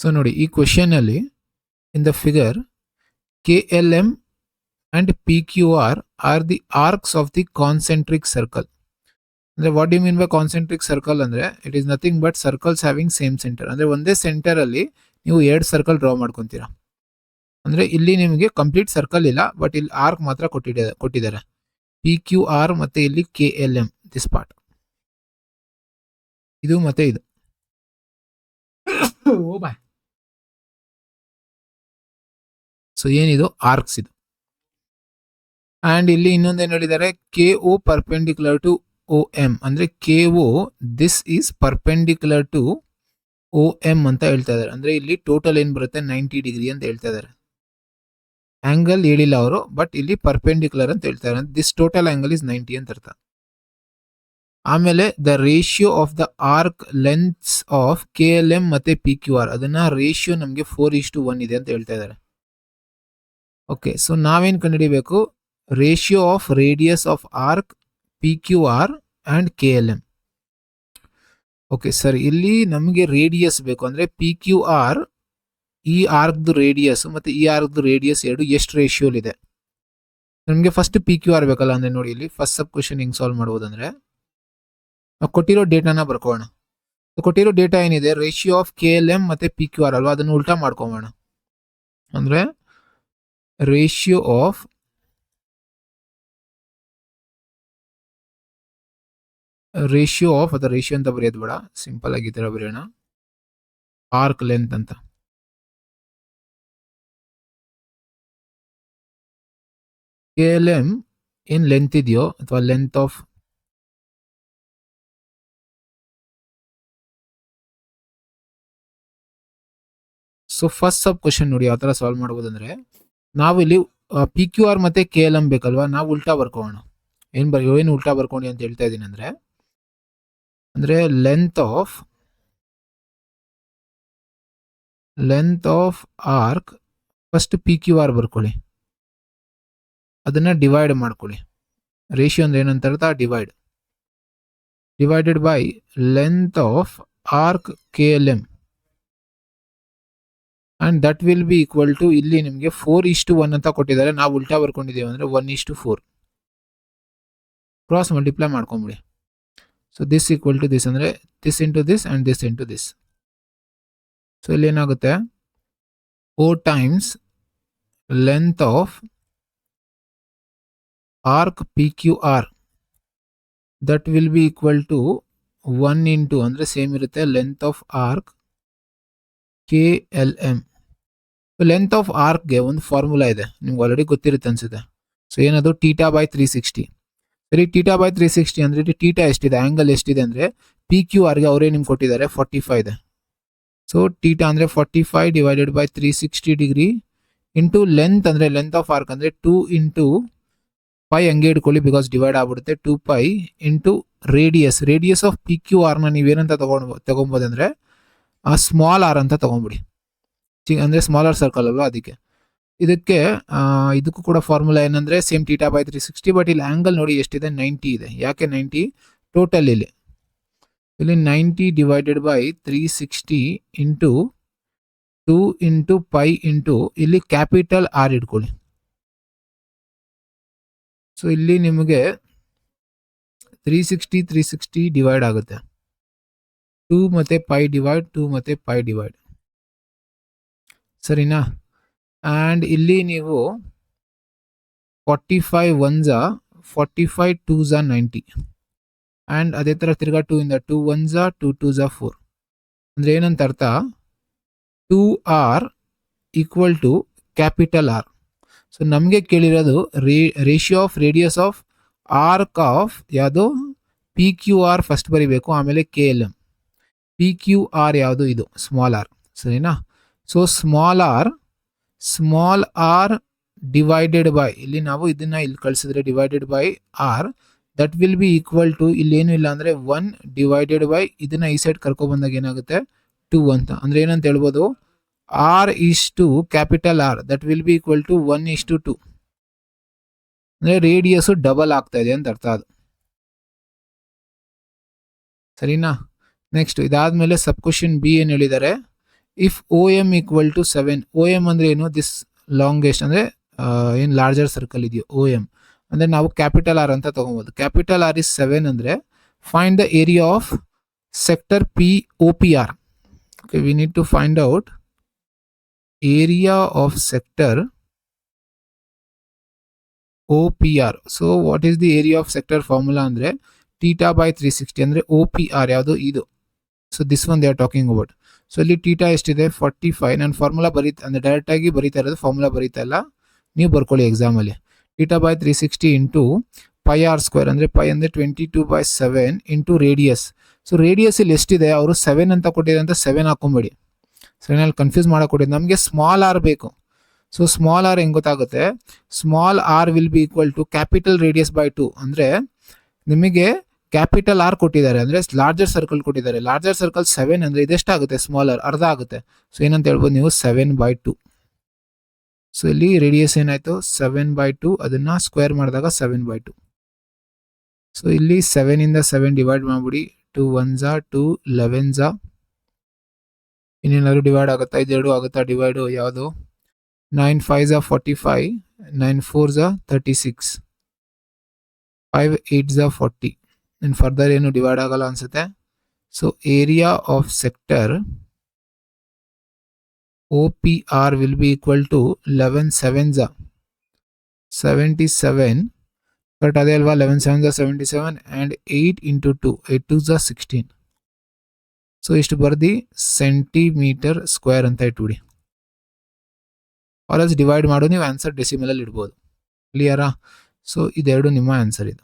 So ನೋಡಿ ಈ question ಅಲ್ಲಿ in the figure KLM and PQR are the arcs of the concentric circle. ಅಂದ್ರೆ what do you mean by concentric circle ಅಂದ್ರೆ it is nothing but circles having same centre. ಅಂದ್ರೆ ಒಂದೇ centre ಅಲ್ಲಿ ನೀವು 2 circle draw ಮಾಡ್ಕೊಂತೀರಾ. ಅಂದ್ರೆ ಇಲ್ಲಿ ನಿಮಗೆ complete circle ಇಲ್ಲ, ಬಟ್ ಇಲ್ಲಿ ಆರ್ಕ್ ಮಾತ್ರ ಕೊಟ್ಟಿದ್ದಾರೆ PQR ಮತ್ತೆ ಇಲ್ಲಿ KLM ದಿಸ್ ಪಾರ್ಟ್, ಇದು ಮತ್ತೆ ಇದು. Oh boy. ಸೊ ಏನಿದು ಆರ್ಕ್ಸ್ ಇದು. ಅಂಡ್ ಇಲ್ಲಿ ಇನ್ನೊಂದೇನು ಹೇಳಿದ್ದಾರೆ, KO ಪರ್ಪೆಂಡಿಕ್ಯುಲರ್ ಟು OM ಅಂದ್ರೆ KO this is perpendicular to OM ಅಂತ ಹೇಳ್ತಾ ಇದ್ದಾರೆ. ಅಂದ್ರೆ ಇಲ್ಲಿ ಟೋಟಲ್ ಏನ್ ಬರುತ್ತೆ 90 ಡಿಗ್ರಿ ಅಂತ ಹೇಳ್ತಾ ಇದ್ದಾರೆ. ಆಂಗಲ್ ಹೇಳಿಲ್ಲ ಅವರು, ಬಟ್ ಇಲ್ಲಿ ಪರ್ಪೆಂಡಿಕ್ಯುಲರ್ ಅಂತ ಹೇಳ್ತಾ ಇದ್ದಾರೆ. ದಿಸ್ ಟೋಟಲ್ ಆಂಗಲ್ ಇಸ್ 90 ಅಂತ ಅರ್ಥ. ಆಮೇಲೆ the ratio of the arc lengths of KLM ಮತ್ತೆ PQR ಅದನ್ನ ರೇಷಿಯೋ ನಮಗೆ 4:1 ಇದೆ ಅಂತ ಹೇಳ್ತಾ ಇದ್ದಾರೆ. ಓಕೆ, ಸೊ ನಾವೇನ್ ಕಂಡುಹಿಡಿಬೇಕು, ratio of radius of arc PQR and KLM. Okay sir, ಇಲ್ಲಿ ನಮಗೆ ರೇಡಿಯಸ್ ಬೇಕು. ಅಂದ್ರೆ PQR ಈ ಆರ್ಕ್ದು ರೇಡಿಯಸ್ ಮತ್ತೆ ಈ ಆರ್ಕ್ದು ರೇಡಿಯಸ್ ಎರಡು ಎಷ್ಟು ರೇಷಿಯೋಲ್ ಇದೆ. ನಮಗೆ ಫಸ್ಟ್ PQR ಬೇಕಲ್ಲ. ಅಂದ್ರೆ ನೋಡಿ ಇಲ್ಲಿ ಫಸ್ಟ್ ಸಬ್ ಕ್ವೆಶನ್ ಹೆಂಗ್ ಸಾಲ್ವ್ ಮಾಡ್ಬೋದಂದ್ರೆ, ನಾವು ಕೊಟ್ಟಿರೋ ಡೇಟಾನ ಬರ್ಕೋಣ. ಕೊಟ್ಟಿರೋ ಡೇಟಾ ಏನಿದೆ, ರೇಷಿಯೋ ಆಫ್ KLM ಮತ್ತೆ PQR ಅಲ್ವಾ, ಅದನ್ನು ಉಲ್ಟಾ ಮಾಡ್ಕೋಣ. ಅಂದ್ರೆ ರೇಷಿಯೋ ಆಫ್ ಅಥವಾ ರೇಷಿಯೋ ಅಂತ ಬರೆಯೋದು ಬೇಡ, ಸಿಂಪಲ್ ಆಗಿ ಈ ತರ ಬರೆಯೋಣ, ಆರ್ಕ್ ಲೆಂತ್ ಅಂತ. KLM ಏನ್ ಲೆಂತ್ ಇದೆಯೋ ಅಥವಾ length of so first sub question ನೋಡಿ ಯಾವ ತರ ಸಾಲ್ವ್ ಮಾಡಬಹುದು ಅಂದ್ರೆ, ನಾವು ಇಲ್ಲಿ PQR ಮತ್ತೆ KLM ಬೇಕಲ್ವಾ, ನಾವು ಉಲ್ಟಾ ಬರ್ಕೋಣ. ಏನು ಉಲ್ಟಾ ಬರ್ಕೊಂಡು ಅಂತ ಹೇಳ್ತಾ ಇದೀನಿ ಅಂದ್ರೆ length of arc first PQR ಬರ್ಕೊಳ್ಳಿ, ಅದನ್ನ ಡಿವೈಡ್ ಮಾಡ್ಕೊಳ್ಳಿ. ರೇಷಿಯೋ ಅಂದ್ರೆ ಏನಂತ ಅರ್ಥ, divided by length of arc KLM and that will be equal to, ಇಲ್ಲಿ ನಿಮಗೆ 4:1 ಅಂತ ಕೊಟ್ಟಿದ್ದಾರೆ, ನಾವು ಉಲ್ಟಾ ಬರ್ಕೊಂಡಿದ್ದೀವಿ ಅಂದ್ರೆ 1:4 ಕ್ರಾಸ್ ಮಲ್ಟಿಪ್ಲೈ ಮಾಡ್ಕೊಂಬಿಡಿ. So this equal to this ಅಂದ್ರೆ this into this and this into this. So ಇಲ್ಲಿ ಏನಾಗುತ್ತೆ, 4 times length of arc PQR that will be equal to 1 into ಅಂದ್ರೆ ಸೇಮ್ ಇರುತ್ತೆ length of arc KLM. Length of ಆರ್ಕ್ಗೆ ಒಂದು formula ಇದೆ, ನಿಮ್ಗೆ already ಗೊತ್ತಿರುತ್ತೆ ಅನ್ಸುತ್ತೆ. ಸೊ ಏನದು, θ/360. ಸರಿ, θ/360 ಅಂದ್ರೆ θ ಎಷ್ಟಿದೆ, ಆಂಗಲ್ ಎಷ್ಟಿದೆ ಅಂದ್ರೆ PQRಗೆ ಅವರೇ ನಿಮ್ಗೆ ಕೊಟ್ಟಿದ್ದಾರೆ 45 ಇದೆ. ಸೊ θ ಅಂದ್ರೆ 45 divided by 360 degree into length ಅಂದ್ರೆ ಲೆಂತ್ ಆಫ್ ಆರ್ಕ್ ಅಂದ್ರೆ 2 ಇಂಟು ಪೈ ಹಂಗೆ ಇಟ್ಕೊಳ್ಳಿ ಬಿಕಾಸ್ ಡಿವೈಡ್ ಆಗ್ಬಿಡುತ್ತೆ, 2π ಇಂಟು ರೇಡಿಯಸ್ ಆಫ್ PQR ನ ನೀವೇನಂತ ತಗೊಬೋದು ಅಂದ್ರೆ ಸ್ಮಾಲ್ ಆರ್ ಅಂತ ತಗೊಂಡ್ಬಿಡಿ. ಅಂದ್ರೆ ಸ್ಮಾಲರ್ ಸರ್ಕಲ್ ಅಲ್ವಾ, ಅದಕ್ಕೆ ಇದಕ್ಕೂ ಕೂಡ ಫಾರ್ಮುಲಾ ಏನಂದ್ರೆ ಸೇಮ್ θ/360, ಬಟ್ ಇಲ್ಲಿ ಆಂಗಲ್ ನೋಡಿ ಎಷ್ಟಿದೆ, 90 ಇದೆ. ಯಾಕೆ 90, ಟೋಟಲ್ ಇಲ್ಲಿ 90 divided by 360 into 2 into pi into ಇಲ್ಲಿ ಕ್ಯಾಪಿಟಲ್ ಆರ್ ಇಟ್ಕೊಳ್ಳಿ. ಸೊ ಇಲ್ಲಿ ನಿಮಗೆ 360 ಡಿವೈಡ್ ಆಗುತ್ತೆ, 2 ಮತ್ತೆ ಪೈ ಡಿವೈಡ್, 2 ಮತ್ತೆ ಪೈ ಡಿವೈಡ್, ಸರಿನಾ. ಅಂಡ್ ಇಲ್ಲಿ ನೀವು 45 1s 45 2s 90 ಅಂಡ್ ಅದೇ ತರ ತಿರ್ಗಾ 2 ಇಂದ 2 1s 2 2s 4 ಅಂದ್ರೆ ಏನಂತ ಅರ್ಥ, 2R equal to capital R. So ನಮಗೆ ಕೇಳಿರೋದು ratio of radius of arc of ಯಾವುದು PQR ಫಸ್ಟ್ ಬರಿಬೇಕು, ಆಮೇಲೆ KLM. PQR ಯಾವುದು, ಇದು ಸ್ಮಾಲ್ ಆರ್, ಸರಿನಾ. So small R divided by, ಇಲ್ಲಿ ನಾವು ಇದನ್ನ ಇಲ್ಲಿ ಕಳಿಸಿದ್ರೆ divided by R that will be equal to, ಇಲ್ಲಿ ಏನು ಇಲ್ಲ ಅಂದ್ರೆ 1 ಡಿವೈಡೆಡ್ ಬೈ ಇದನ್ನ ಈ ಸೈಡ್ ಕರ್ಕೊ ಬಂದಾಗ ಏನಾಗುತ್ತೆ 2 ಅಂತ. ಅಂದ್ರೆ ಏನಂತ ಹೇಳ್ಬೋದು, R/2 capital R that will be equal to 1:2. ಅಂದ್ರೆ ರೇಡಿಯಸ್ ಡಬಲ್ ಆಗ್ತಾ ಇದೆ ಅಂತ ಅರ್ಥ ಅದು, ಸರಿನಾ. ನೆಕ್ಸ್ಟ್ ಇದಾದ್ಮೇಲೆ ಸಬ್ ಕ್ವೆಶ್ಚನ್ ಬಿ ಏನ್ ಹೇಳಿದ್ದಾರೆ, if O M equal to 7, O M ಅಂದರೆ ಏನು, ದಿಸ್ ಲಾಂಗೆಸ್ಟ್ ಅಂದರೆ ಏನು ಲಾರ್ಜರ್ ಸರ್ಕಲ್ ಇದೆಯೋ ಓ ಎಮ್ ಅಂದರೆ ನಾವು ಕ್ಯಾಪಿಟಲ್ ಆರ್ ಅಂತ ತೊಗೊಬೋದು. ಕ್ಯಾಪಿಟಲ್ ಆರ್ ಇಸ್ 7 ಅಂದರೆ find the area of sector P O P R. Okay, we need to find out area of sector O P R. So what is the area of sector formula ಅಂದರೆ theta by 360 ಅಂದರೆ O P R ಯಾವುದು ಇದು. So this one they are talking about. So ಇಲ್ಲಿ theta ಎಷ್ಟಿದೆ 45. ನಾನು formula ಅಂದರೆ ಡೈರೆಕ್ಟಾಗಿ ಬರೀತಾ ಇರೋದು, ಫಾರ್ಮುಲಾ ಬರೀತಾ ಇಲ್ಲ, ನೀವು ಬರ್ಕೊಳ್ಳಿ ಎಕ್ಸಾಮಲ್ಲಿ. Theta by 360 into pi R square ಅಂದರೆ ಪೈ ಅಂದರೆ 22/7 ಇಂಟು ರೇಡಿಯಸ್. ಸೊ ರೇಡಿಯಸ್ ಇಲ್ಲಿ ಎಷ್ಟಿದೆ, ಅವರು 7 ಅಂತ ಕೊಟ್ಟಿದೆ ಅಂತ 7 ಹಾಕೊಂಬೇಡಿ, 7 ಅಲ್ಲಿ ಕನ್ಫ್ಯೂಸ್ ಮಾಡಕ್ಕೆ ಕೊಟ್ಟಿದ್ದು. ನಮಗೆ ಸ್ಮಾಲ್ ಆರ್ ಬೇಕು. ಸೊ ಸ್ಮಾಲ್ ಆರ್ ಹೆಂಗೆ ಗೊತ್ತಾಗುತ್ತೆ, small R will be equal to capital radius by 2. ಅಂದರೆ ನಿಮಗೆ ಕ್ಯಾಪಿಟಲ್ ಆರ್ ಕೊಟ್ಟಿದ್ದಾರೆ ಅಂದರೆ ಲಾರ್ಜರ್ ಸರ್ಕಲ್ ಕೊಟ್ಟಿದ್ದಾರೆ. ಲಾರ್ಜರ್ ಸರ್ಕಲ್ 7 ಅಂದರೆ ಇದೆಷ್ಟಾಗುತ್ತೆ, ಸ್ಮಾಲ್ ಆರ್ ಅರ್ಧ ಆಗುತ್ತೆ. ಸೊ ಏನಂತ ಹೇಳ್ಬೋದು ನೀವು, 7/2. ಸೊ ಇಲ್ಲಿ ರೇಡಿಯಸ್ ಏನಾಯಿತು 7/2, ಅದನ್ನು ಸ್ಕ್ವೇರ್ ಮಾಡಿದಾಗ 7/2. ಸೊ ಇಲ್ಲಿ 7 ಇಂದ 7 ಡಿವೈಡ್ ಮಾಡಿಬಿಡಿ, 2 1s 2 11s. ಇನ್ನೇನಾದ್ರು ಡಿವೈಡ್ ಆಗುತ್ತಾ, ಇದೆರಡು ಆಗುತ್ತಾ ಡಿವೈಡು, ಯಾವುದು, 9 5s 45, 9 4s 36, 5 8s 40. ಇನ್ನು ಫರ್ದರ್ ಏನು ಡಿವೈಡ್ ಆಗಲ್ಲ ಅನ್ಸುತ್ತೆ. So area of sector O P R will be equal to 11 7s 77. But ಅದೇ ಅಲ್ವಾ, 11 7s 77 and 8 into 2 8 2s 16. So ಇಷ್ಟು ಬರ್ದು ಸೆಂಟಿಮೀಟರ್ ಸ್ಕ್ವೇರ್ ಅಂತ ಇಟ್ಬಿಡಿ. ಆಲ್ಸ್ ಡಿವೈಡ್ ಮಾಡು, ನೀವು ಆನ್ಸರ್ ಡೆಸಿಮಲಲ್ಲಿ ಇಡ್ಬೋದು. ಕ್ಲಿಯರಾ? ಸೊ ಇದೆರಡು ನಿಮ್ಮ ಆನ್ಸರ್ ಇದು.